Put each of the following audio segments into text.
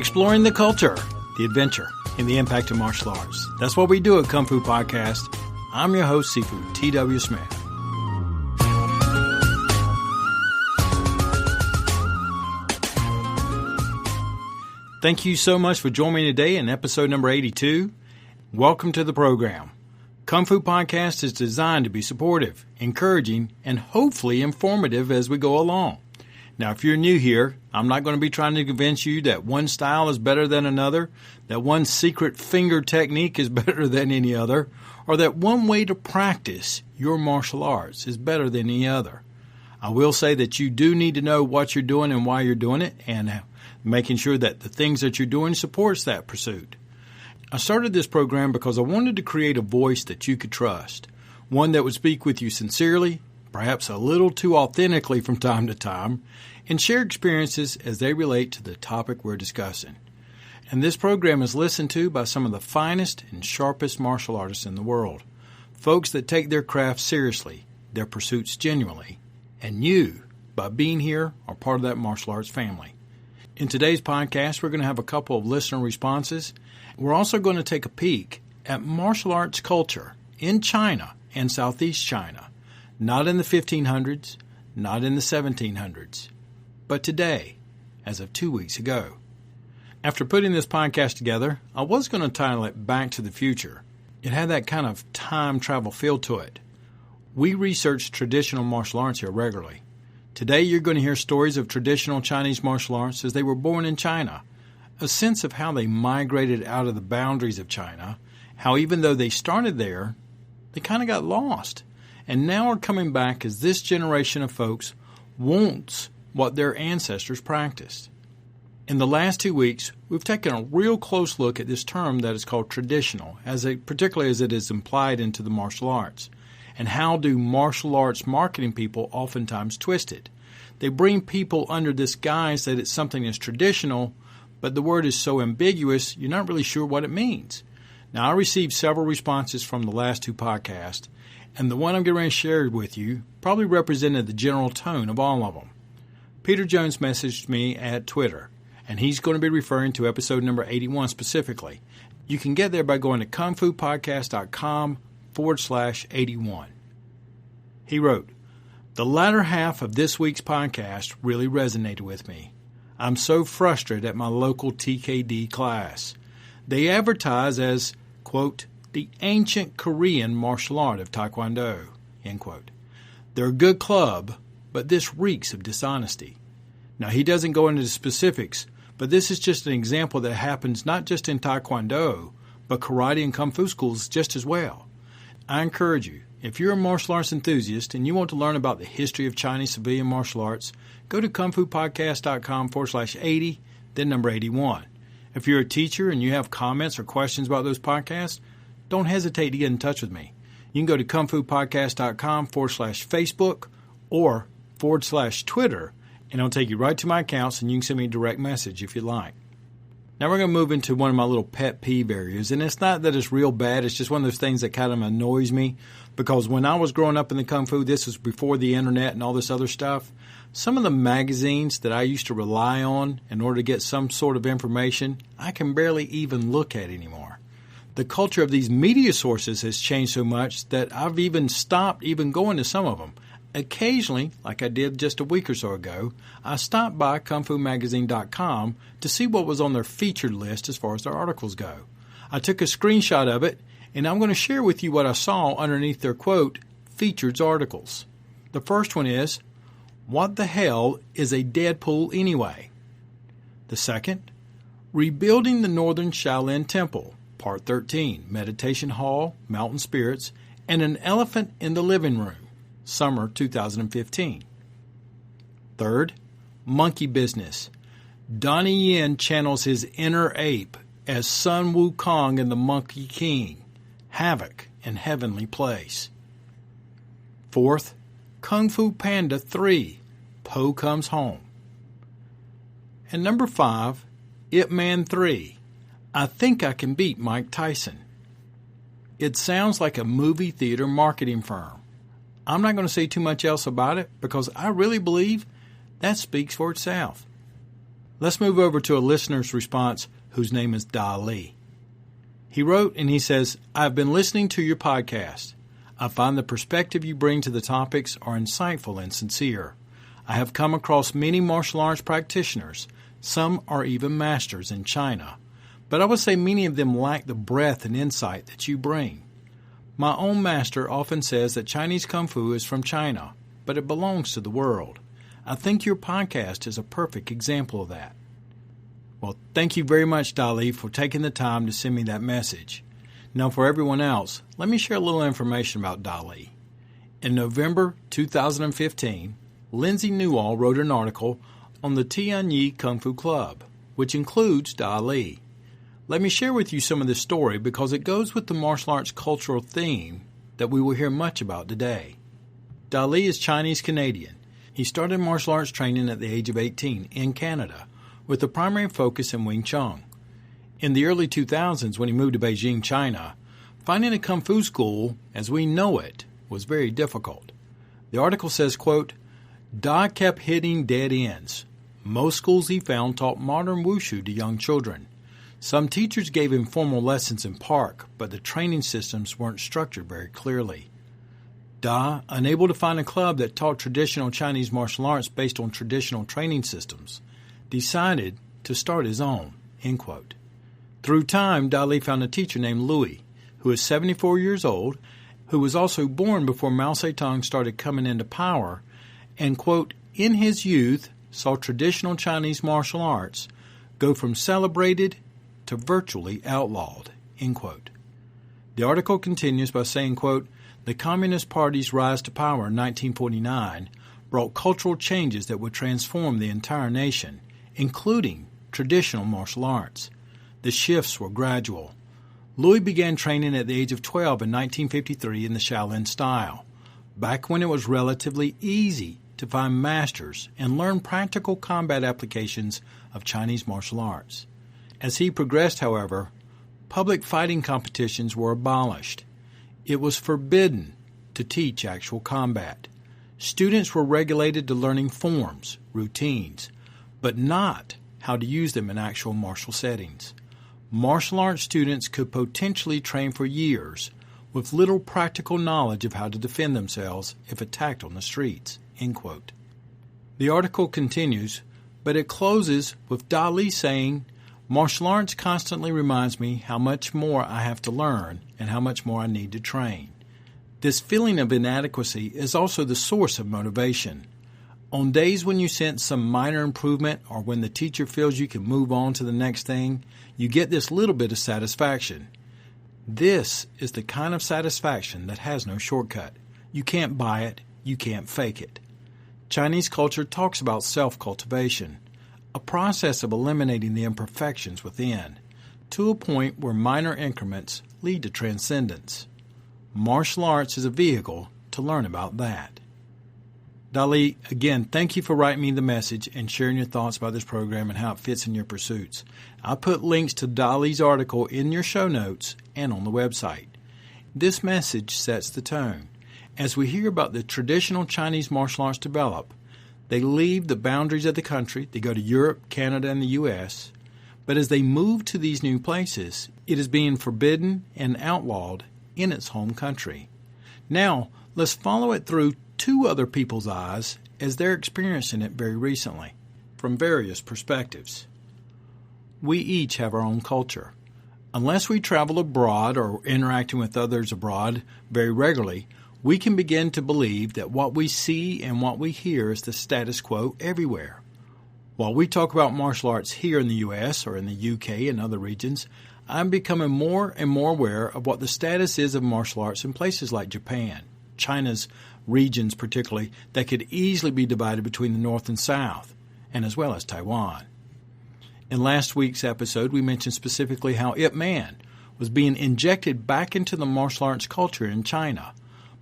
exploring the culture, the adventure, and the impact of martial arts. That's what we do at Kung Fu Podcast. I'm your host, Sifu T.W. Smith. Thank you so much for joining me today in episode number 82. Welcome to the program. Kung Fu Podcast is designed to be supportive, encouraging, and hopefully informative as we go along. Now, if you're new here, I'm not going to be trying to convince you that one style is better than another, that one secret finger technique is better than any other, or that one way to practice your martial arts is better than any other. I will say that you do need to know what you're doing and why you're doing it, and making sure that the things that you're doing supports that pursuit. I started this program because I wanted to create a voice that you could trust, one that would speak with you sincerely, perhaps a little too authentically from time to time, and share experiences as they relate to the topic we're discussing. And this program is listened to by some of the finest and sharpest martial artists in the world, folks that take their craft seriously, their pursuits genuinely, and you, by being here, are part of that martial arts family. In today's podcast, we're going to have a couple of listener responses. We're also going to take a peek at martial arts culture in China and Southeast China, not in the 1500s, not in the 1700s, but today, as of 2 weeks ago. After putting this podcast together, I was going to title it Back to the Future. It had that kind of time travel feel to it. We research traditional martial arts here regularly. Today, you're going to hear stories of traditional Chinese martial arts as they were born in China, a sense of how they migrated out of the boundaries of China, how even though they started there, they kind of got lost, and now are coming back as this generation of folks wants what their ancestors practiced. In the last 2 weeks, we've taken a real close look at this term that is called traditional, particularly as it is implied into the martial arts. And how do martial arts marketing people oftentimes twist it? They bring people under this guise that it's something that's traditional, but the word is so ambiguous, you're not really sure what it means. Now, I received several responses from the last two podcasts, and the one I'm going to share with you probably represented the general tone of all of them. Peter Jones messaged me at Twitter, and he's going to be referring to episode number 81 specifically. You can get there by going to kungfupodcast.com/81. He wrote, "The latter half of this week's podcast really resonated with me. I'm so frustrated at my local TKD class. They advertise as, quote, the ancient Korean martial art of Taekwondo, end quote. They're a good club, but this reeks of dishonesty." Now, he doesn't go into the specifics, but this is just an example that happens not just in Taekwondo, but karate and kung fu schools just as well. I encourage you, if you're a martial arts enthusiast and you want to learn about the history of Chinese civilian martial arts, go to kungfupodcast.com/80, then number 81. If you're a teacher and you have comments or questions about those podcasts, don't hesitate to get in touch with me. You can go to kungfupodcast.com/Facebook or /Twitter, and it'll take you right to my accounts, and you can send me a direct message if you like. Now we're going to move into one of my little pet peeve areas, and it's not that it's real bad, it's just one of those things that kind of annoys me, because when I was growing up in the Kung Fu, this was before the internet and all this other stuff, some of the magazines that I used to rely on in order to get some sort of information, I can barely even look at anymore. The culture of these media sources has changed so much that I've even stopped even going to some of them. Occasionally, like I did just a week or so ago, I stopped by kungfumagazine.com to see what was on their featured list as far as their articles go. I took a screenshot of it, and I'm going to share with you what I saw underneath their, quote, featured articles. The first one is, "What the hell is a Deadpool anyway?" The second, "Rebuilding the Northern Shaolin Temple, Part 13, Meditation Hall, Mountain Spirits, and an Elephant in the Living Room. Summer 2015. Third, Monkey Business. Donnie Yen channels his inner ape as Sun Wukong in The Monkey King. Havoc in Heavenly Place. Fourth, Kung Fu Panda 3. Po Comes Home. And number 5, Ip Man 3. I Think I Can Beat Mike Tyson. It sounds like a movie theater marketing firm. I'm not going to say too much else about it because I really believe that speaks for itself. Let's move over to a listener's response whose name is Da Li. He wrote and he says, I've been listening to your podcast. I find the perspective you bring to the topics are insightful and sincere. I have come across many martial arts practitioners. Some are even masters in China. But I would say many of them lack the breadth and insight that you bring. My own master often says that Chinese Kung Fu is from China, but it belongs to the world. I think your podcast is a perfect example of that. Well, thank you very much, Dali, for taking the time to send me that message. Now, for everyone else, let me share a little information about Dali. In November 2015, Lindsay Newall wrote an article on the Tianyi Kung Fu Club, which includes Dali. Let me share with you some of this story because it goes with the martial arts cultural theme that we will hear much about today. Dali is Chinese-Canadian. He started martial arts training at the age of 18 in Canada, with a primary focus in Wing Chun. In the early 2000s, when he moved to Beijing, China, finding a Kung Fu school, as we know it, was very difficult. The article says, quote, Da kept hitting dead ends. Most schools he found taught modern Wushu to young children. Some teachers gave informal lessons in park, but the training systems weren't structured very clearly. Da, unable to find a club that taught traditional Chinese martial arts based on traditional training systems, decided to start his own, end quote. Through time, Dali found a teacher named Louis, who is 74 years old, who was also born before Mao Zedong started coming into power, and, quote, in his youth saw traditional Chinese martial arts go from celebrated to virtually outlawed, end quote. The article continues by saying, quote, the Communist Party's rise to power in 1949 brought cultural changes that would transform the entire nation, including traditional martial arts. The shifts were gradual. Louis began training at the age of 12 in 1953 in the Shaolin style, back when it was relatively easy to find masters and learn practical combat applications of Chinese martial arts. As he progressed, however, public fighting competitions were abolished. It was forbidden to teach actual combat. Students were regulated to learning forms, routines, but not how to use them in actual martial settings. Martial arts students could potentially train for years with little practical knowledge of how to defend themselves if attacked on the streets, end quote. The article continues, but it closes with Dali saying, martial arts constantly reminds me how much more I have to learn and how much more I need to train. This feeling of inadequacy is also the source of motivation. On days when you sense some minor improvement or when the teacher feels you can move on to the next thing, you get this little bit of satisfaction. This is the kind of satisfaction that has no shortcut. You can't buy it. You can't fake it. Chinese culture talks about self-cultivation, a process of eliminating the imperfections within, to a point where minor increments lead to transcendence. Martial arts is a vehicle to learn about that. Dali, again, thank you for writing me the message and sharing your thoughts about this program and how it fits in your pursuits. I'll put links to Dali's article in your show notes and on the website. This message sets the tone. As we hear about the traditional Chinese martial arts develop, they leave the boundaries of the country, they go to Europe, Canada, and the U.S., but as they move to these new places, it is being forbidden and outlawed in its home country. Now, let's follow it through two other people's eyes as they're experiencing it very recently, from various perspectives. We each have our own culture. Unless we travel abroad or interacting with others abroad very regularly, we can begin to believe that what we see and what we hear is the status quo everywhere. While we talk about martial arts here in the U.S. or in the U.K. and other regions, I'm becoming more and more aware of what the status is of martial arts in places like Japan, China's regions particularly, that could easily be divided between the North and South, and as well as Taiwan. In last week's episode, we mentioned specifically how Ip Man was being injected back into the martial arts culture in China,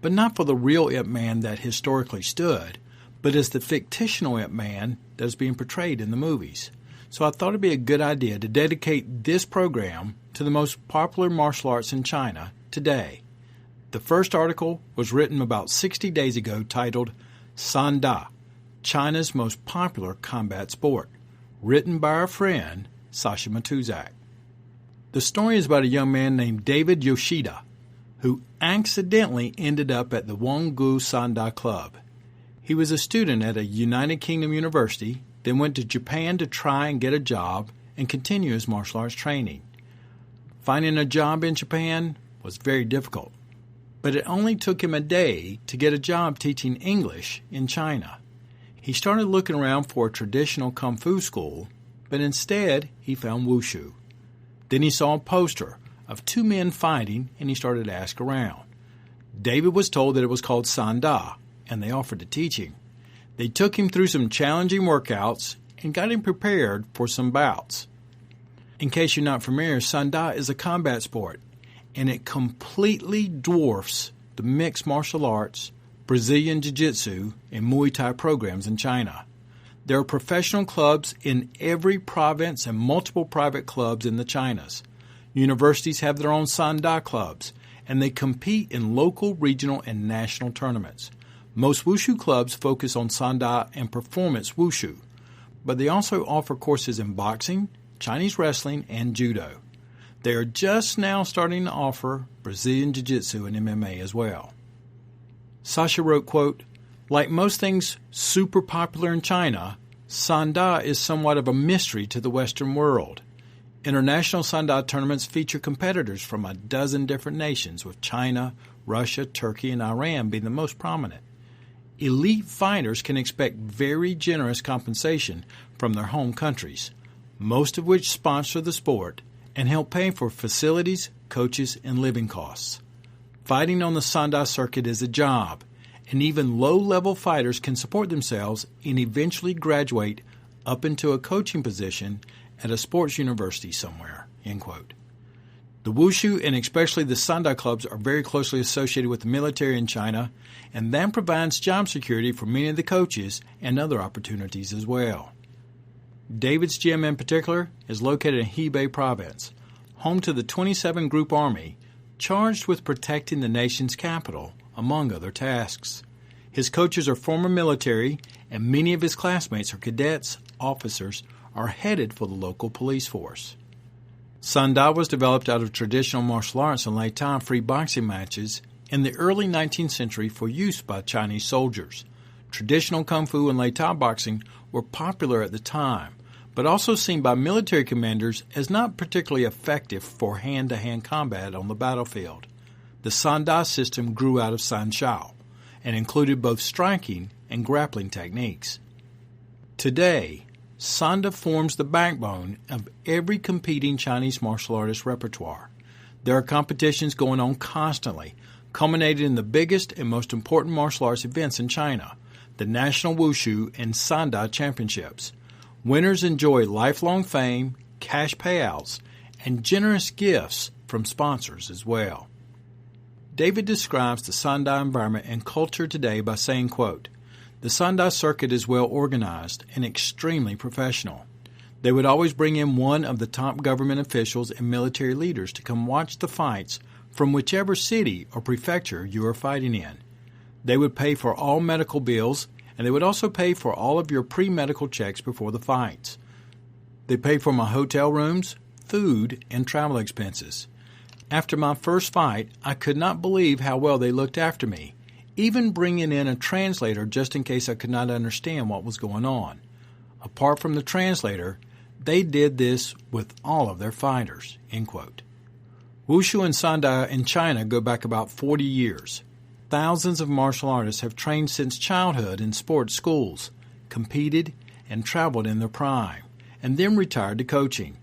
but not for the real Ip Man that historically stood, but as the fictional Ip Man that is being portrayed in the movies. So I thought it'd be a good idea to dedicate this program to the most popular martial arts in China today. The first article was written about 60 days ago titled Sanda, China's Most Popular Combat Sport, written by our friend Sasha Matuzak. The story is about a young man named David Yoshida, who accidentally ended up at the Wongu Sanda Club. He was a student at a United Kingdom university, then went to Japan to try and get a job and continue his martial arts training. Finding a job in Japan was very difficult, but it only took him a day to get a job teaching English in China. He started looking around for a traditional Kung Fu school, but instead he found Wushu. Then he saw a poster of two men fighting, and he started to ask around. David was told that it was called Sanda, and they offered to teach him. They took him through some challenging workouts and got him prepared for some bouts. In case you're not familiar, Sanda is a combat sport, and it completely dwarfs the mixed martial arts, Brazilian Jiu-Jitsu, and Muay Thai programs in China. There are professional clubs in every province and multiple private clubs in the Chinas. Universities have their own Sanda clubs, and they compete in local, regional, and national tournaments. Most Wushu clubs focus on Sanda and performance Wushu, but they also offer courses in boxing, Chinese wrestling, and judo. They are just now starting to offer Brazilian Jiu-Jitsu and MMA as well. Sasha wrote, quote, "Like most things super popular in China, Sanda is somewhat of a mystery to the Western world. International Sanda tournaments feature competitors from a dozen different nations, with China, Russia, Turkey, and Iran being the most prominent. Elite fighters can expect very generous compensation from their home countries, most of which sponsor the sport and help pay for facilities, coaches, and living costs. Fighting on the Sanda circuit is a job, and even low-level fighters can support themselves and eventually graduate up into a coaching position at a sports university somewhere," end quote. The Wushu and especially the Sanda clubs are very closely associated with the military in China, and that provides job security for many of the coaches and other opportunities as well. David's gym in particular is located in Hebei province, home to the 27 Group Army, charged with protecting the nation's capital, among other tasks. His coaches are former military, and many of his classmates are cadets, officers, or headed for the local police force. Sanda was developed out of traditional martial arts and Lei Tai free boxing matches in the early 19th century for use by Chinese soldiers. Traditional Kung Fu and Lei Tai boxing were popular at the time, but also seen by military commanders as not particularly effective for hand-to-hand combat on the battlefield. The Sanda system grew out of Sanshao and included both striking and grappling techniques. Today, Sanda forms the backbone of every competing Chinese martial artist repertoire. There are competitions going on constantly, culminating in the biggest and most important martial arts events in China, the National Wushu and Sanda Championships. Winners enjoy lifelong fame, cash payouts, and generous gifts from sponsors as well. David describes the Sanda environment and culture today by saying, quote, "The Sanda circuit is well organized and extremely professional. They would always bring in one of the top government officials and military leaders to come watch the fights from whichever city or prefecture you are fighting in. They would pay for all medical bills, and they would also pay for all of your pre-medical checks before the fights. They pay for my hotel rooms, food, and travel expenses. After my first fight, I could not believe how well they looked after me, even bringing in a translator just in case I could not understand what was going on. Apart from the translator, they did this with all of their fighters," end quote. Wushu and Sanda in China go back about 40 years. Thousands of martial artists have trained since childhood in sports schools, competed, and traveled in their prime, and then retired to coaching.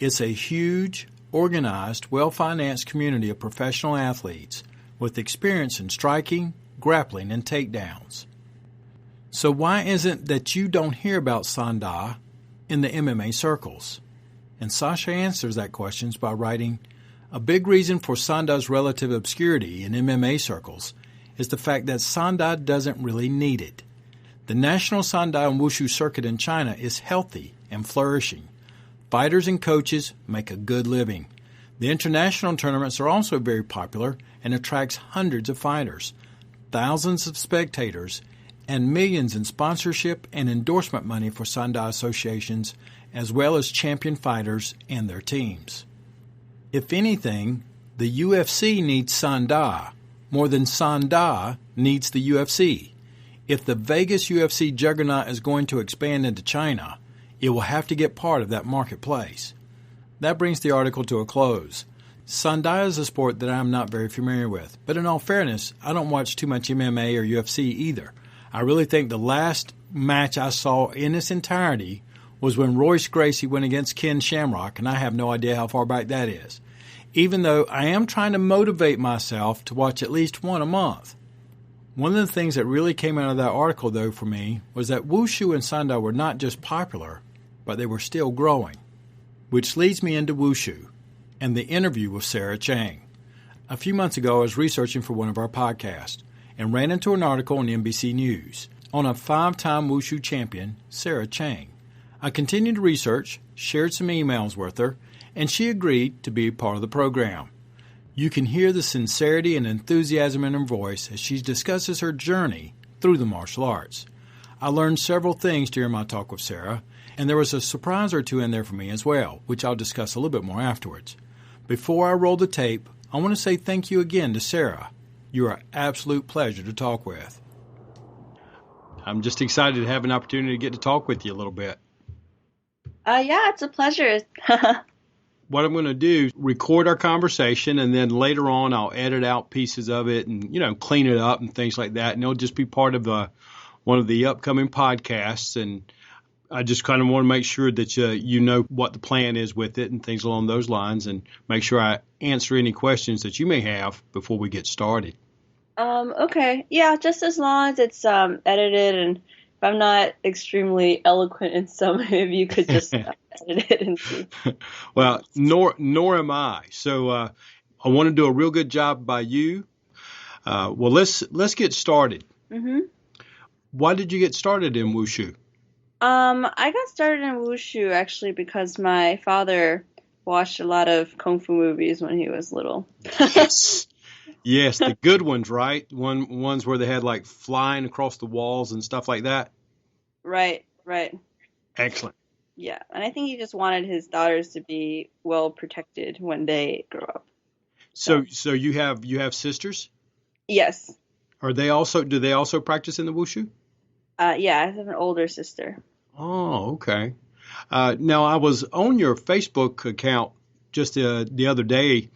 It's a huge, organized, well-financed community of professional athletes with experience in striking, grappling, and takedowns. So why isn't that you don't hear about Sanda in the MMA circles? And Sasha answers that question by writing, "A big reason for Sanda's relative obscurity in MMA circles is the fact that Sanda doesn't really need it. The national Sanda and Wushu circuit in China is healthy and flourishing. Fighters and coaches make a good living. The international tournaments are also very popular and attracts hundreds of fighters, thousands of spectators, and millions in sponsorship and endorsement money for Sanda associations, as well as champion fighters and their teams. If anything, the UFC needs Sanda more than Sanda needs the UFC. If the Vegas UFC juggernaut is going to expand into China, it will have to get part of that marketplace. That brings the article to a close. Sanda is a sport that I'm not very familiar with, but in all fairness, I don't watch too much MMA or UFC either. I really think the last match I saw in its entirety was when Royce Gracie went against Ken Shamrock, and I have no idea how far back that is. Even though I am trying to motivate myself to watch at least one a month. One of the things that really came out of that article, though, for me, was that Wushu and Sanda were not just popular, but they were still growing. Which leads me into Wushu and the interview with Sarah Chang. A few months ago, I was researching for one of our podcasts and ran into an article on NBC News on a 5-time Wushu champion, Sarah Chang. I continued to research, shared some emails with her, and she agreed to be part of the program. You can hear the sincerity and enthusiasm in her voice as she discusses her journey through the martial arts. I learned several things during my talk with Sarah, and there was a surprise or two in there for me as well, which I'll discuss a little bit more afterwards. Before I roll the tape, I want to say thank you again to Sarah. You are an absolute pleasure to talk with. I'm just excited to have an opportunity to get to talk with you a little bit. Yeah, it's a pleasure. What I'm going to do is record our conversation, and then later on I'll edit out pieces of it and, clean it up and things like that. And it'll just be part of one of the upcoming podcasts. And I just kind of want to make sure that you know what the plan is with it and things along those lines, and make sure I answer any questions that you may have before we get started. Okay. Yeah, just as long as it's edited, and if I'm not extremely eloquent in some, if you could just edit it and see. Well, nor am I. So I want to do a real good job by you. Well, let's get started. Mm-hmm. Why did you get started in Wushu? I got started in Wushu actually because my father watched a lot of Kung Fu movies when he was little. Yes, the good ones, right? Ones where they had like flying across the walls and stuff like that. Right. Excellent. Yeah, and I think he just wanted his daughters to be well protected when they grow up. So you have sisters? Yes. Do they also practice in the Wushu? Yeah, I have an older sister. Oh, okay. Now I was on your Facebook account just the other day,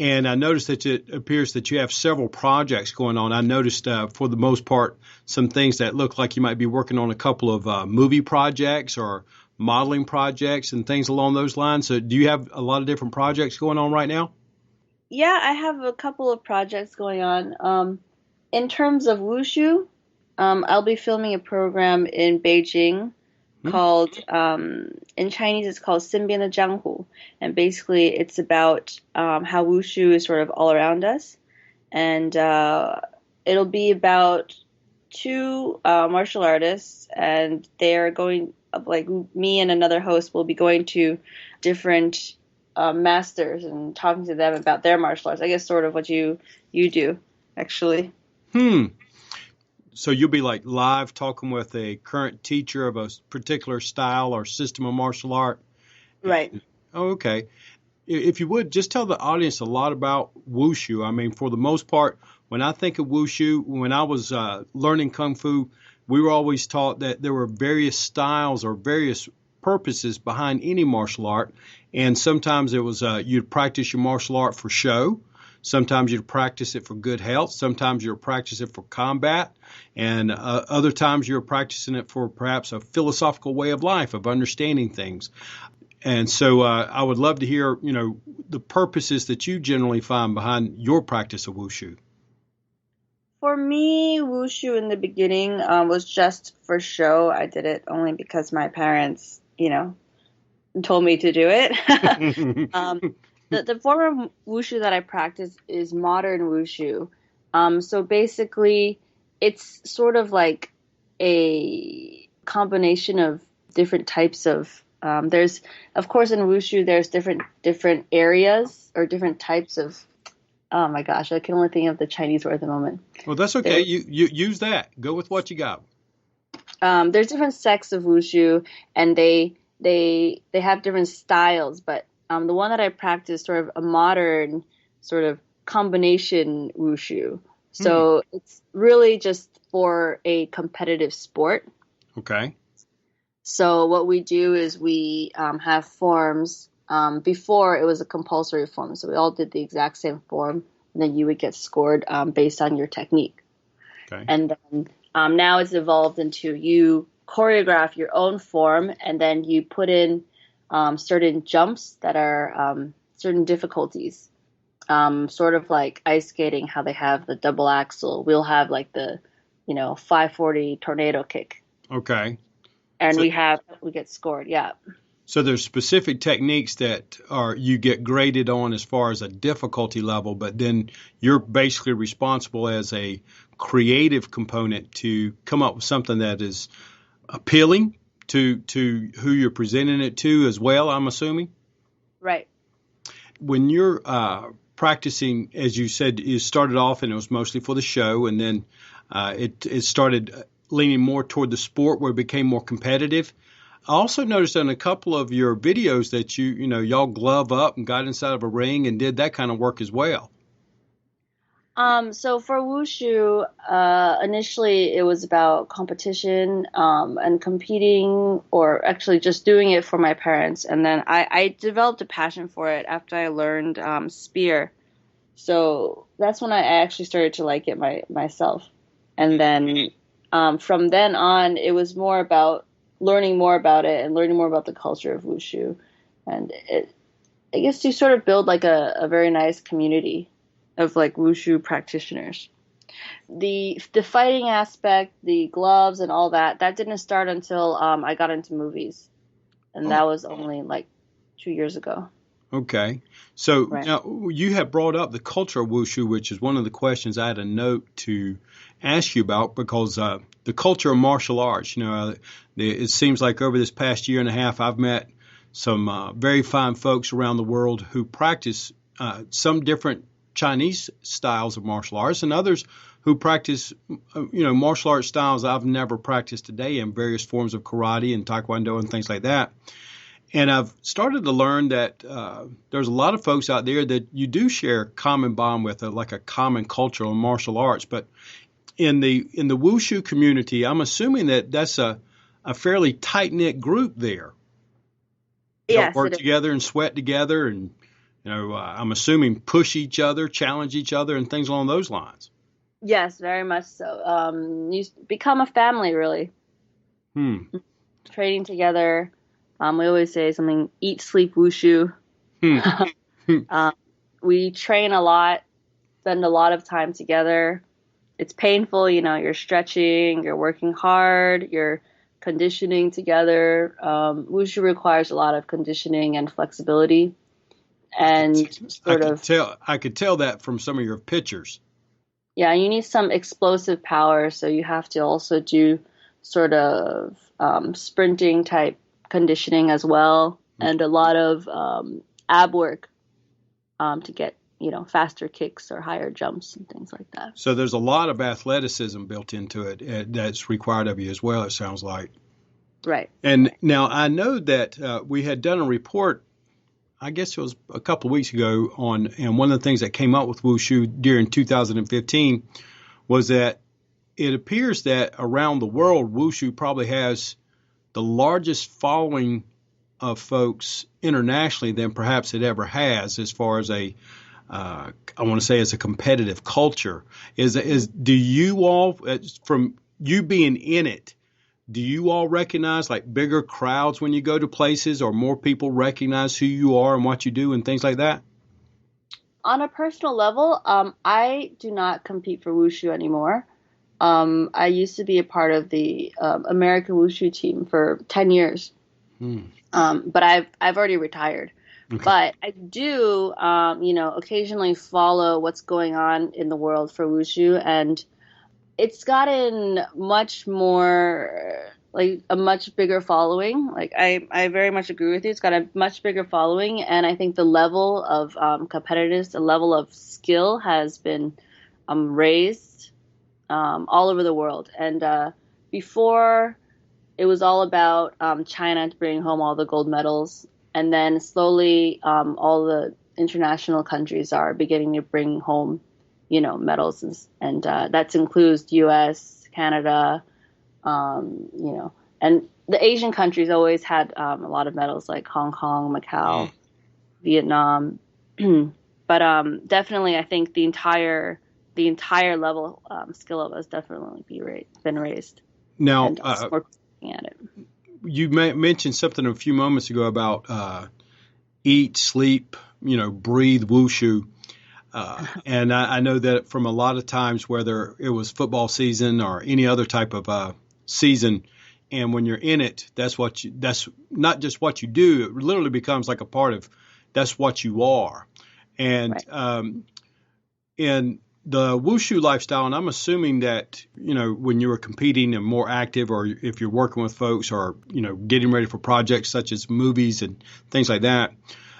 and I noticed that it appears that you have several projects going on. I noticed, for the most part, some things that look like you might be working on a couple of movie projects or modeling projects and things along those lines. So do you have a lot of different projects going on right now? Yeah, I have a couple of projects going on. In terms of Wushu, I'll be filming a program in Beijing called, in Chinese, it's called 身边的江湖. And basically, it's about how Wushu is sort of all around us. And it'll be about 2 martial artists, and they're going, like me and another host will be going to different masters and talking to them about their martial arts. I guess sort of what you do, actually. So you'll be like live talking with a current teacher of a particular style or system of martial art? Right. Oh, okay. If you would, just tell the audience a lot about Wushu. I mean, for the most part, when I think of Wushu, when I was learning Kung Fu, we were always taught that there were various styles or various purposes behind any martial art. And sometimes it was you'd practice your martial art for show. Sometimes you'd practice it for good health. Sometimes you'd practice it for combat. And other times you're practicing it for perhaps a philosophical way of life, of understanding things. And so I would love to hear, the purposes that you generally find behind your practice of Wushu. For me, Wushu in the beginning was just for show. I did it only because my parents, told me to do it. The form of Wushu that I practice is modern Wushu. So basically, it's sort of like a combination of different types of. There's, of course, in Wushu, there's different areas or different types of Oh my gosh, I can only think of the Chinese word at the moment. Well, that's okay. You use that. Go with what you got. There's different sects of wushu, and they have different styles. But the one that I practice, sort of a modern sort of combination wushu. Hmm. So it's really just for a competitive sport. Okay. So what we do is we have forms. Before it was a compulsory form, so we all did the exact same form, and then you would get scored based on your technique. Okay. And then now it's evolved into you choreograph your own form, and then you put in certain jumps that are certain difficulties. Sort of like ice skating, how they have the double axel. We'll have like the, 540 tornado kick, Okay. and So, we get scored. Yeah. so there's specific techniques that are you get graded on as far as a difficulty level, but then you're basically responsible as a creative component to come up with something that is appealing to who you're presenting it to as well, I'm assuming. Right. When you're practicing, as you said, you started off and it was mostly for the show, and then it started leaning more toward the sport where it became more competitive. I also noticed on a couple of your videos that y'all glove up and got inside of a ring and did that kind of work as well. So for wushu, initially it was about competition, and competing, or actually just doing it for my parents. And then I developed a passion for it after I learned spear. So that's when I actually started to like it myself. And then from then on, it was more about learning more about it and learning more about the culture of wushu. And I guess you sort of build like a very nice community of like wushu practitioners. The fighting aspect, the gloves and all that didn't start until I got into movies, and Oh, that was only like 2 years ago. okay. So Right. now you have brought up the culture of wushu, which is one of the questions I had a note to ask you about because the culture of martial arts, it seems like over this past year and a half, I've met some very fine folks around the world who practice some different Chinese styles of martial arts and others who practice, martial arts styles I've never practiced today in various forms of karate and taekwondo and things like that. And I've started to learn that there's a lot of folks out there that you do share a common bond with, like a common culture of martial arts. But in the wushu community, I'm assuming that that's a fairly tight knit group there. Y'all Yes, work it is. together and sweat together, and I'm assuming push each other, challenge each other, and things along those lines. Yes, very much so. You become a family, really. Hmm. Training together. We always say something: eat, sleep, wushu. Hmm. Hmm. um, we train a lot, spend a lot of time together. It's painful, you're stretching, you're working hard, you're conditioning together. Wushu requires a lot of conditioning and flexibility, I could and I sort could of, tell I could tell that from some of your pictures. yeah, you need some explosive power, so you have to also do sort of sprinting type conditioning as well, and a lot of ab work to get, faster kicks or higher jumps and things like that. So there's a lot of athleticism built into it that's required of you as well, it sounds like. Right. And now I know that we had done a report, I guess it was a couple of weeks ago, and one of the things that came up with Wushu during 2015 was that it appears that around the world, Wushu probably has the largest following of folks internationally than perhaps it ever has as far as I want to say as a competitive culture. Do you all, from you being in it, do you all recognize like bigger crowds when you go to places, or more people recognize who you are and what you do and things like that? On a personal level, I do not compete for wushu anymore. I used to be a part of the American Wushu team for 10 years, Hmm. but I've already retired. Okay. But I do, occasionally follow what's going on in the world for wushu, and it's gotten much more. like a much bigger following. Like I very much agree with you. It's got a much bigger following, and I think the level of competitiveness, the level of skill has been raised all over the world. And before, it was all about China bringing home all the gold medals, and then slowly all the international countries are beginning to bring home, medals, and that includes U.S., Canada, and the Asian countries always had a lot of medals, like Hong Kong, Macau, Vietnam. But definitely, I think the entire level skill level has definitely been raised. Now, and we're looking at it. You mentioned something a few moments ago about eat, sleep, breathe, wushu. And I know that from a lot of times, whether it was football season or any other type of season, and when you're in it, that's not just what you do. It literally becomes like a part of, that's what you are. And Right. In the wushu lifestyle, and I'm assuming that, when you were competing and more active, or if you're working with folks, or, getting ready for projects such as movies and things like that,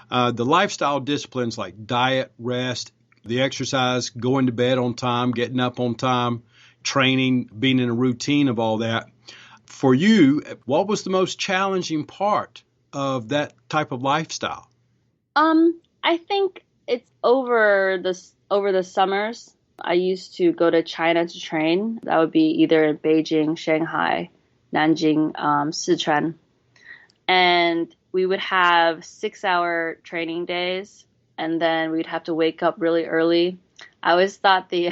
the lifestyle disciplines like diet, rest, the exercise, going to bed on time, getting up on time, training, being in a routine of all that. For you, what was the most challenging part of that type of lifestyle? I think it's over the summers. I used to go to China to train. That would be either in Beijing, Shanghai, Nanjing, Sichuan. And we would have 6-hour training days, and then we'd have to wake up really early. I always thought the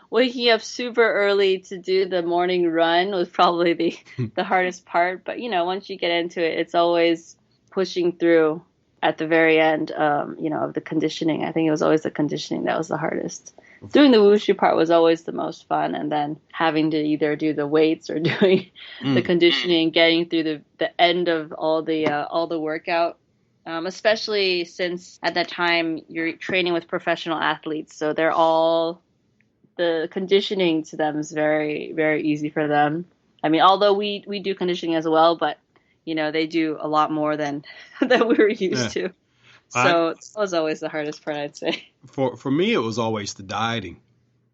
waking up super early to do the morning run was probably the hardest part. But, once you get into it, it's always pushing through at the very end, of the conditioning. I think it was always the conditioning that was the hardest. Doing the wushu part was always the most fun, and then having to either do the weights or doing the conditioning, getting through the end of all the workout. Especially since at that time you're training with professional athletes, so the conditioning to them is very, very easy for them. I mean, although we do conditioning as well, but they do a lot more than we were used to. So that was always the hardest part, I'd say. For me, it was always the dieting.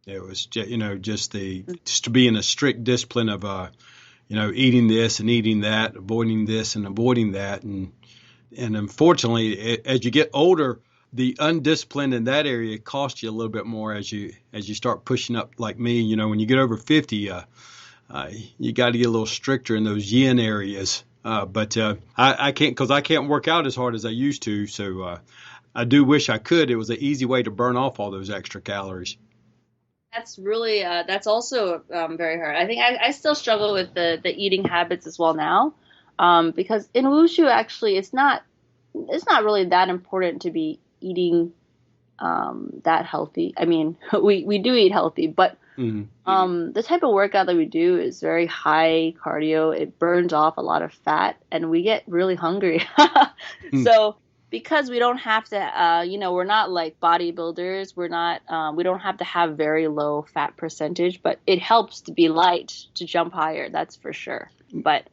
It was just to be in a strict discipline of eating this and eating that, avoiding this and avoiding that, and unfortunately, as you get older, the undisciplined in that area costs you a little bit more as you start pushing up, like me. When you get over 50, you got to get a little stricter in those yin areas. But I can't, because I can't work out as hard as I used to. So I do wish I could. It was an easy way to burn off all those extra calories. That's really that's also very hard. I think I still struggle with the eating habits as well now, because in wushu, actually it's not really that important to be eating that healthy. I mean, we do eat healthy, but the type of workout that we do is very high cardio. It burns off a lot of fat, and we get really hungry. So because we don't have to, we're not like bodybuilders. We're not, we don't have to have very low fat percentage, but it helps to be light to jump higher. That's for sure. But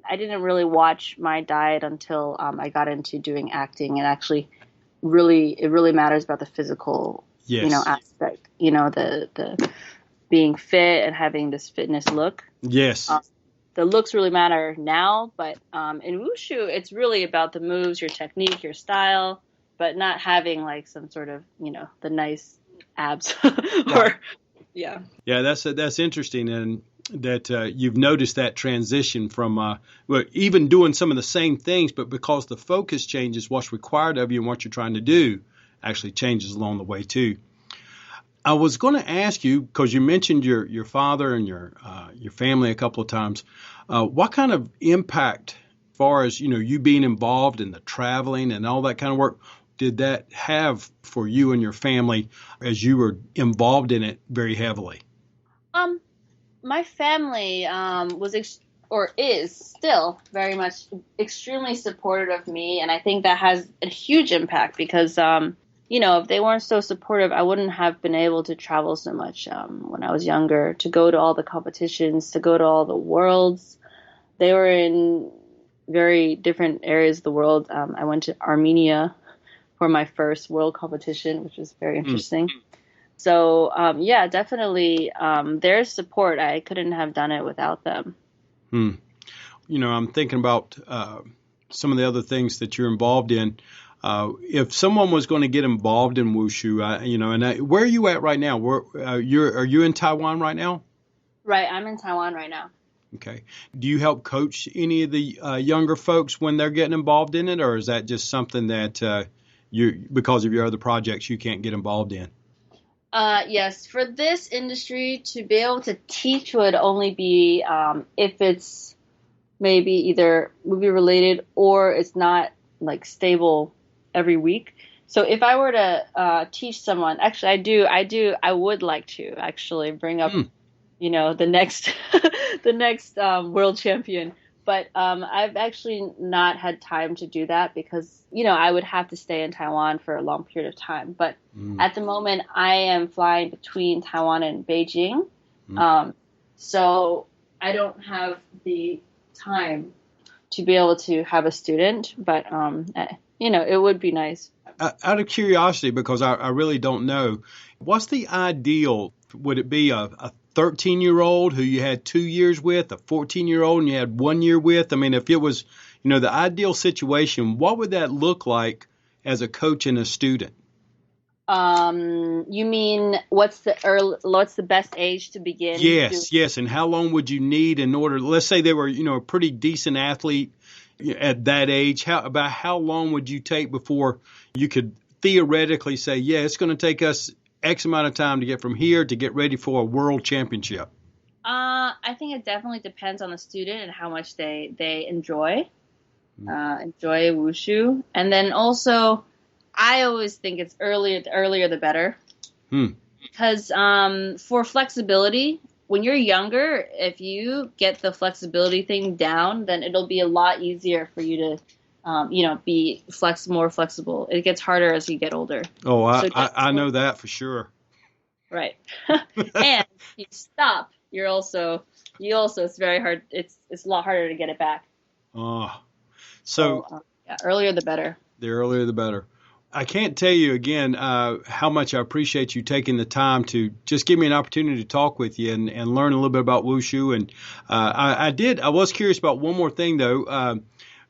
I didn't really watch my diet until I got into doing acting, and actually, it really matters about the physical, aspect. The being fit and having this fitness look. Yes. The looks really matter now, but in wushu, it's really about the moves, your technique, your style, but not having like some sort of, the nice abs. Yeah. Yeah, that's interesting, and that you've noticed that transition from even doing some of the same things, but because the focus changes, what's required of you and what you're trying to do actually changes along the way too. I was going to ask you, because you mentioned your father and your family a couple of times, what kind of impact, as far as you being involved in the traveling and all that kind of work, did that have for you and your family as you were involved in it very heavily? My family is still very much extremely supportive of me, and I think that has a huge impact because if they weren't so supportive, I wouldn't have been able to travel so much when I was younger, to go to all the competitions, to go to all the worlds. They were in very different areas of the world. I went to Armenia for my first world competition, which was very interesting. So, yeah, definitely their support. I couldn't have done it without them. I'm thinking about some of the other things that you're involved in. If someone was going to get involved in wushu, where are you at right now? Are you in Taiwan right now? Right, I'm in Taiwan right now. Okay. Do you help coach any of the younger folks when they're getting involved in it, or is that just something that because of your other projects, you can't get involved in? Yes, for this industry, to be able to teach would only be if it's maybe either movie related or it's not like stable every week. So if I were to teach someone, actually I would like to actually bring up, the next the next world champion. But I've actually not had time to do that because, I would have to stay in Taiwan for a long period of time. But at the moment, I am flying between Taiwan and Beijing. So I don't have the time to be able to have a student. But, it would be nice. Out of curiosity, because I really don't know, what's the ideal? Would it be a 13-year-old who you had 2 years with, a 14-year-old and you had 1 year with? I mean, if it was, the ideal situation, what would that look like as a coach and a student? You mean what's the best age to begin? Yes. And how long would you need in order, let's say they were, a pretty decent athlete at that age, about how long would you take before you could theoretically say, yeah, it's going to take us X amount of time to get from here to get ready for a world championship? I think it definitely depends on the student and how much they enjoy wushu. And then also, I always think it's the earlier the better. Because for flexibility, when you're younger, if you get the flexibility thing down, then it'll be a lot easier for you to be more flexible. It gets harder as you get older. Oh, I know that for sure. Right. And if you stop, it's very hard. It's a lot harder to get it back. So earlier the better. The earlier the better. I can't tell you again how much I appreciate you taking the time to just give me an opportunity to talk with you and learn a little bit about wushu. And I was curious about one more thing, though,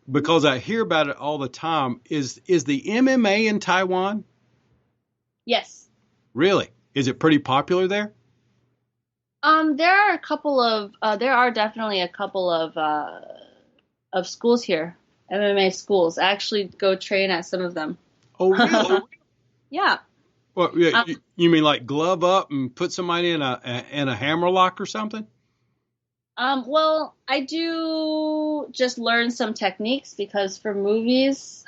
because I hear about it all the time. Is the MMA in Taiwan? Yes. Really? Is it pretty popular there? There are definitely a couple of schools here, MMA schools. I actually go train at some of them. Oh, really? Yeah. Well, you mean like glove up and put somebody in a hammerlock or something? Well, I do just learn some techniques because for movies,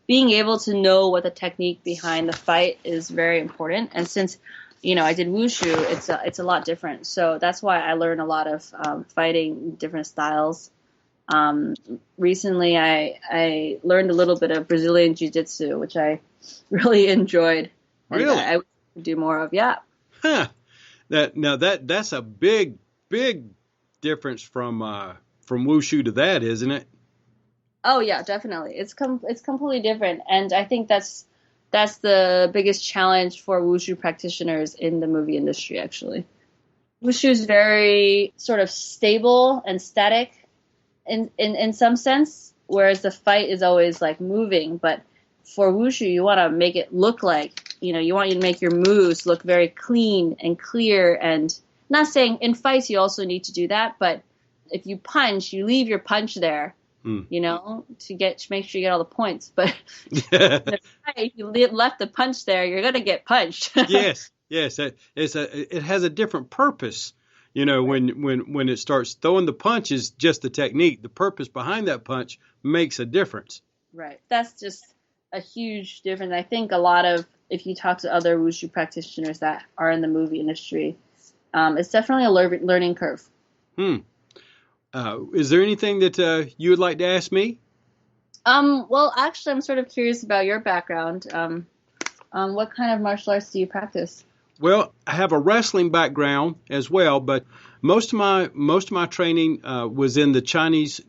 being able to know what the technique behind the fight is very important. And since, I did wushu, it's a lot different. So that's why I learned a lot of fighting different styles. Recently, I learned a little bit of Brazilian Jiu-Jitsu, which I really enjoyed. Really? I would do more of, yeah. Huh. That's a big difference from wushu to that, isn't it? Oh yeah, definitely. It's completely different, and I think that's the biggest challenge for wushu practitioners in the movie industry. Actually, wushu is very sort of stable and static. In some sense, whereas the fight is always like moving. But for wushu, you want to make it look like, you want you to make your moves look very clean and clear. And not saying in fights you also need to do that, but if you punch, you leave your punch there, to make sure you get all the points. But if you left the punch there, you're gonna get punched. Yes. It has a different purpose. When it starts throwing the punch is just the technique. The purpose behind that punch makes a difference. Right. That's just a huge difference. I think if you talk to other wushu practitioners that are in the movie industry, it's definitely a learning curve. Is there anything that you would like to ask me? Well, actually, I'm sort of curious about your background. What kind of martial arts do you practice? Well, I have a wrestling background as well, but most of my training was in the Chinese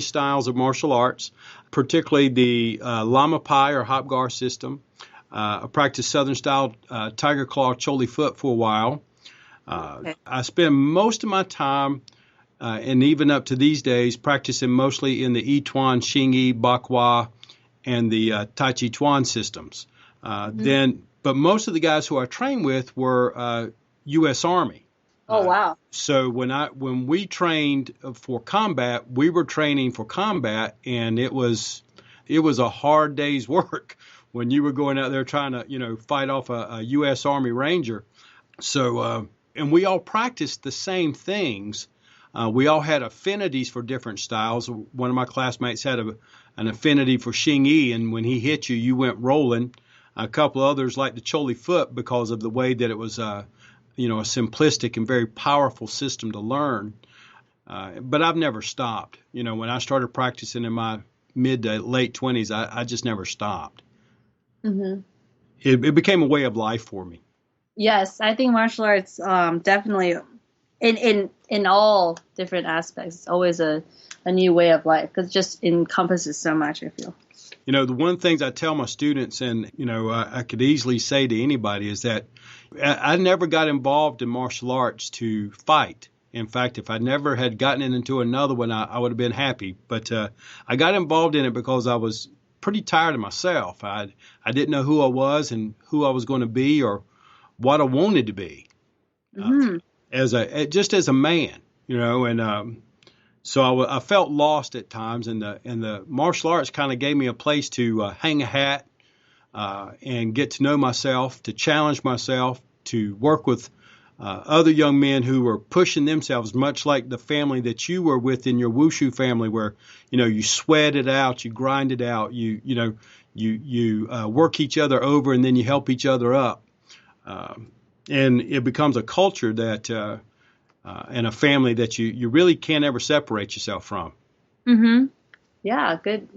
styles of martial arts, particularly the Lama Pai or Hop Gar system. I practiced Southern style Tiger Claw Choli Foot for a while. Okay. I spend most of my time, and even up to these days, practicing mostly in the Yituan, Xingyi, Bakwa, and the Tai Chi Chuan systems. But most of the guys who I trained with were U.S. Army. Oh, wow. So when we trained for combat, we were training for combat, and it was a hard day's work when you were going out there trying to fight off a U.S. Army Ranger. So and we all practiced the same things. We all had affinities for different styles. One of my classmates had an affinity for Xingyi, and when he hit you, you went rolling. A couple others like the Choli Foot because of the way that it was a simplistic and very powerful system to learn. But I've never stopped. When I started practicing in my mid to late 20s, I just never stopped. Mm-hmm. It became a way of life for me. Yes, I think martial arts definitely, in all different aspects, it's always a new way of life because it just encompasses so much, I feel. The one thing I tell my students, and, I could easily say to anybody, is that I never got involved in martial arts to fight. In fact, if I never had gotten into another one, I would have been happy. But I got involved in it because I was pretty tired of myself. I didn't know who I was and who I was going to be or what I wanted to be as a man, and so I felt lost at times, and the martial arts kind of gave me a place to hang a hat and get to know myself, to challenge myself, to work with other young men who were pushing themselves, much like the family that you were with in your Wushu family, where you sweat it out, you grind it out, you work each other over, and then you help each other up, and it becomes a culture that. And a family that you really can't ever separate yourself from. Mm-hmm. Yeah, good.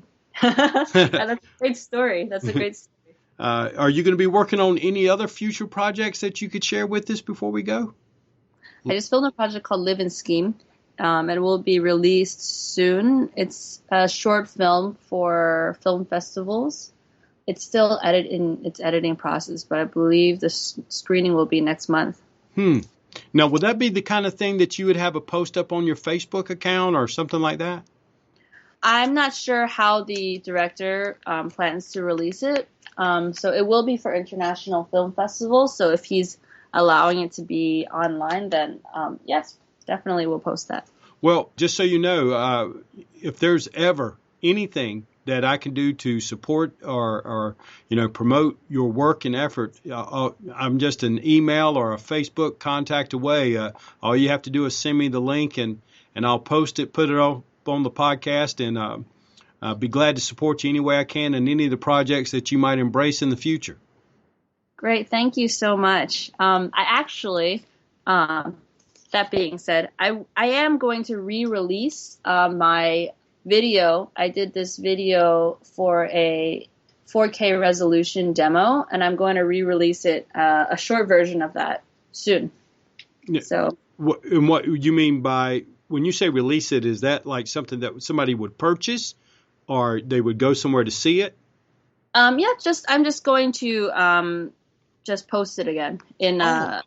That's a great story. That's a great story. Are you going to be working on any other future projects that you could share with us before we go? I just filmed a project called Live and Scheme. It will be released soon. It's a short film for film festivals. It's still in its editing process, but I believe the screening will be next month. Now, would that be the kind of thing that you would have a post up on your Facebook account or something like that? I'm not sure how the director plans to release it. So it will be for international film festivals. So if he's allowing it to be online, then yes, definitely we'll post that. Well, just so you know, if there's ever anything that I can do to support or promote your work and effort, I'm just an email or a Facebook contact away. All you have to do is send me the link, and I'll post it, put it up on the podcast, and I'll be glad to support you any way I can in any of the projects that you might embrace in the future. Great. Thank you so much. I actually, that being said, I am going to re-release my video. I did this video for a 4K resolution demo, and I'm going to re-release it, a short version of that soon. Yeah. So, and what you mean by when you say release it? Is that like something that somebody would purchase, or they would go somewhere to see it? I'm just going to just post it again in a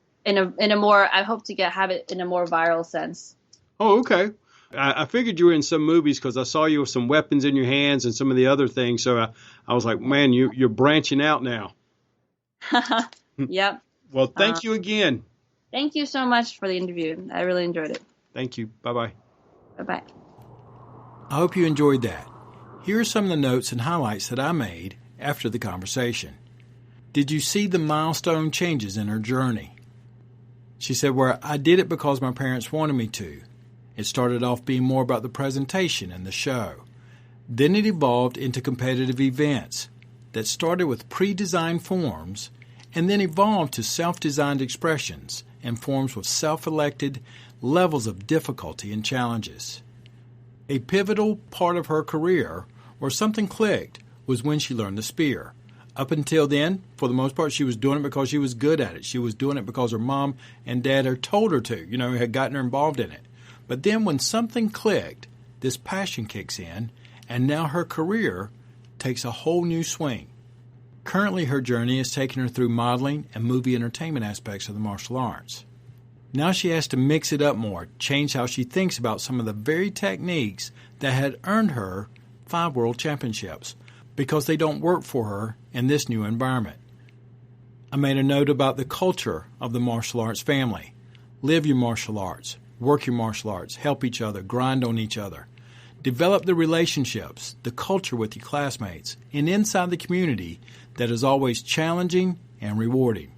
more. I hope to have it in a more viral sense. Oh, okay. I figured you were in some movies because I saw you with some weapons in your hands and some of the other things. So I was like, man, you're branching out now. Yep. Well, thank you again. Thank you so much for the interview. I really enjoyed it. Thank you. Bye-bye. Bye-bye. I hope you enjoyed that. Here are some of the notes and highlights that I made after the conversation. Did you see the milestone changes in her journey? She said, well, I did it because my parents wanted me to. It started off being more about the presentation and the show. Then it evolved into competitive events that started with pre-designed forms and then evolved to self-designed expressions and forms with self-elected levels of difficulty and challenges. A pivotal part of her career, where something clicked, was when she learned the spear, Up until then, for the most part, she was doing it because she was good at it. She was doing it because her mom and dad had told her to, had gotten her involved in it. But then when something clicked, this passion kicks in, and now her career takes a whole new swing. Currently, her journey is taking her through modeling and movie entertainment aspects of the martial arts. Now she has to mix it up more, change how she thinks about some of the very techniques that had earned her 5 world championships, because they don't work for her in this new environment. I made a note about the culture of the martial arts family. Live your martial arts, work your martial arts, help each other, grind on each other. Develop the relationships, the culture with your classmates, and inside the community that is always challenging and rewarding.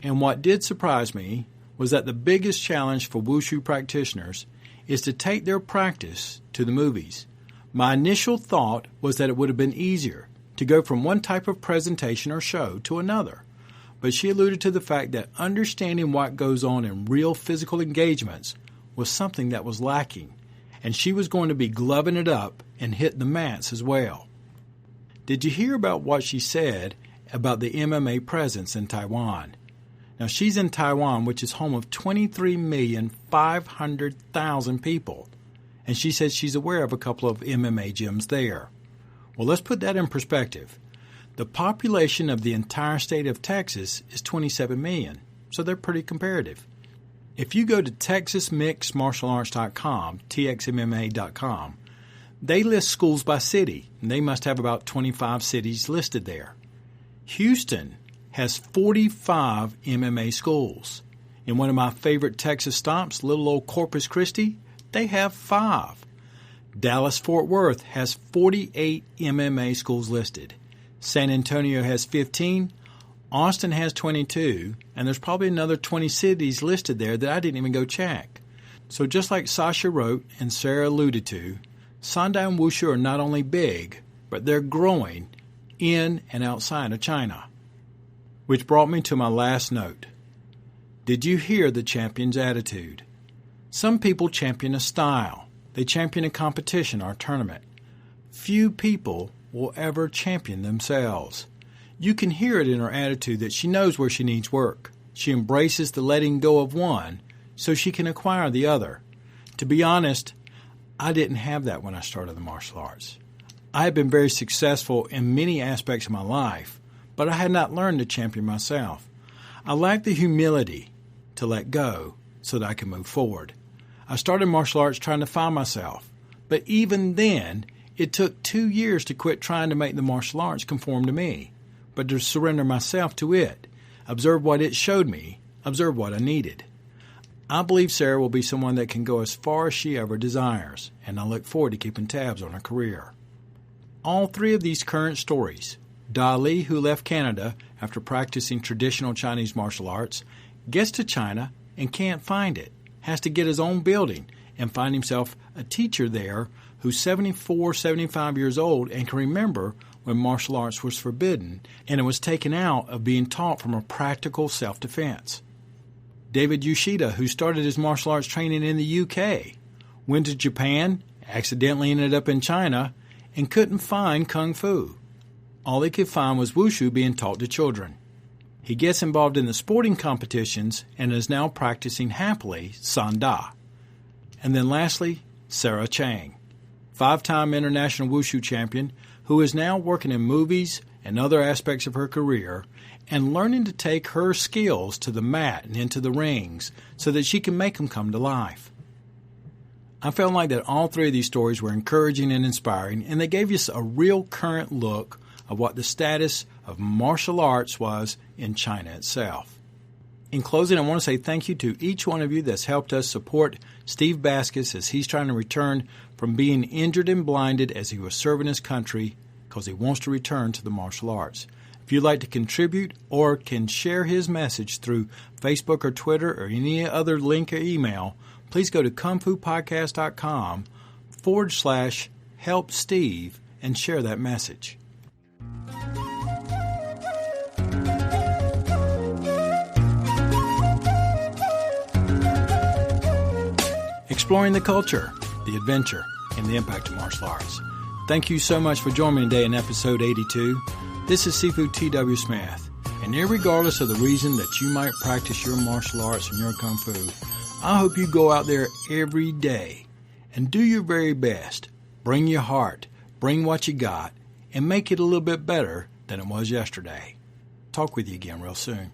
And what did surprise me was that the biggest challenge for Wushu practitioners is to take their practice to the movies. My initial thought was that it would have been easier to go from one type of presentation or show to another. But she alluded to the fact that understanding what goes on in real physical engagements was something that was lacking, and she was going to be gloving it up and hit the mats as well. Did you hear about what she said about the MMA presence in Taiwan? Now, she's in Taiwan, which is home of 23,500,000 people, and she says she's aware of a couple of MMA gyms there. Well, let's put that in perspective. The population of the entire state of Texas is 27 million, so they're pretty comparative. If you go to TexasMixedMartialArts.com, TXMMA.com, they list schools by city, and they must have about 25 cities listed there. Houston has 45 MMA schools. In one of my favorite Texas stops, little old Corpus Christi, they have 5. Dallas-Fort Worth has 48 MMA schools listed. San Antonio has 15. Austin has 22. And there's probably another 20 cities listed there that I didn't even go check. So just like Sasha wrote and Sarah alluded to, Sanda and Wushu are not only big, but they're growing in and outside of China. Which brought me to my last note. Did you hear the champion's attitude? Some people champion a style. They champion a competition or a tournament. Few people will ever champion themselves. You can hear it in her attitude that she knows where she needs work. She embraces the letting go of one so she can acquire the other. To be honest, I didn't have that when I started the martial arts. I had been very successful in many aspects of my life, but I had not learned to champion myself. I lacked the humility to let go so that I could move forward. I started martial arts trying to find myself, but even then, it took 2 years to quit trying to make the martial arts conform to me, but to surrender myself to it, observe what it showed me, observe what I needed. I believe Sarah will be someone that can go as far as she ever desires, and I look forward to keeping tabs on her career. All 3 of these current stories, Dali, who left Canada after practicing traditional Chinese martial arts, gets to China and can't find it, has to get his own building and find himself a teacher there who's 74, 75 years old and can remember when martial arts was forbidden and it was taken out of being taught from a practical self-defense. David Yoshida, who started his martial arts training in the UK, went to Japan, accidentally ended up in China, and couldn't find Kung Fu. All he could find was Wushu being taught to children. He gets involved in the sporting competitions and is now practicing happily Sanda. And then lastly, Sarah Chang, 5-time international Wushu champion who is now working in movies and other aspects of her career and learning to take her skills to the mat and into the rings so that she can make them come to life. I felt like that all 3 of these stories were encouraging and inspiring, and they gave us a real current look of what the status of martial arts was in China itself. In closing, I want to say thank you to each one of you that's helped us support Steve Baskus as he's trying to return from being injured and blinded as he was serving his country because he wants to return to the martial arts. If you'd like to contribute or can share his message through Facebook or Twitter or any other link or email, please go to kungfupodcast.com/help Steve and share that message. Exploring the culture, the adventure, and the impact of martial arts. Thank you so much for joining me today in episode 82. This is Sifu T.W. Smith, and irregardless of the reason that you might practice your martial arts and your Kung Fu, I hope you go out there every day and do your very best. Bring your heart, bring what you got, and make it a little bit better than it was yesterday. Talk with you again real soon.